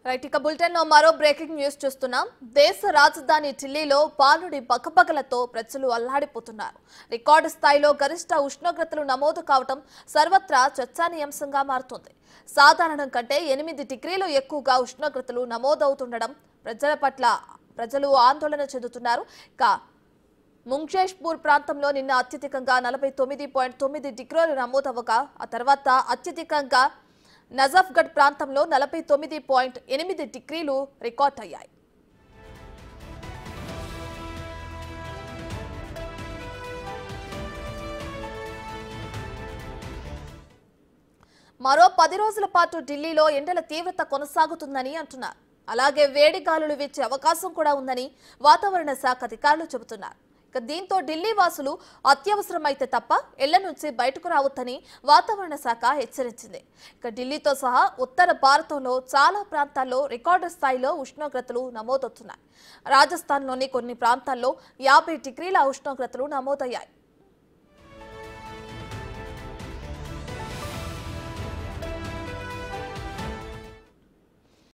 Right ఇక bulletin లో మరో బ్రేకింగ్ న్యూస్ చూస్తున్నాం. దేశ రాజధాని ఢిల్లీలో బాలుడి బకబగలతో ప్రజలు అల్లాడిపోతున్నారు. రికార్డు స్థాయిలో గరిష్ట ఉష్ణోగ్రతలు నమోదు కావడం సర్వత్రా చర్చానీయాంశంగా మారుతోంది. సాధారణం కంటే 8 డిగ్రీలు ఎక్కువగా ఉష్ణోగ్రతలు నమోదవుతుండడం ప్రజలు ఆందోళన చెందుతున్నారు. ఇక ముంగేష్పూర్ ప్రాంతంలో నిన్న అత్యధికంగా 49.9 డిగ్రీలు నమోదవగా ఆ తర్వాత అత్యధికంగా నజఫ్గఢ్ ప్రాంతంలో 49.8 డిగ్రీలు రికార్డ్ అయ్యాయి. మరో 10 రోజుల పాటు ఢిల్లీలో ఎండల తీవ్రత కొనసాగుతుందని అంటున్నారు. అలాగే వేడి గాలులు వీచే అవకాశం కూడా ఉందని వాతావరణ శాఖ అధికారులు చెబుతున్నారు. దీంతో ఢిల్లీ వాసులు అత్యవసరమైతే తప్ప ఇళ్ల నుంచి బయటకు రావద్దని వాతావరణ శాఖ హెచ్చరించింది. ఢిల్లీతో సహా ఉత్తర భారతంలో చాలా ప్రాంతాల్లో రికార్డు స్థాయిలో ఉష్ణోగ్రతలు నమోదవుతున్నాయి. రాజస్థాన్లోని కొన్ని ప్రాంతాల్లో 50 డిగ్రీల ఉష్ణోగ్రతలు నమోదయ్యాయి.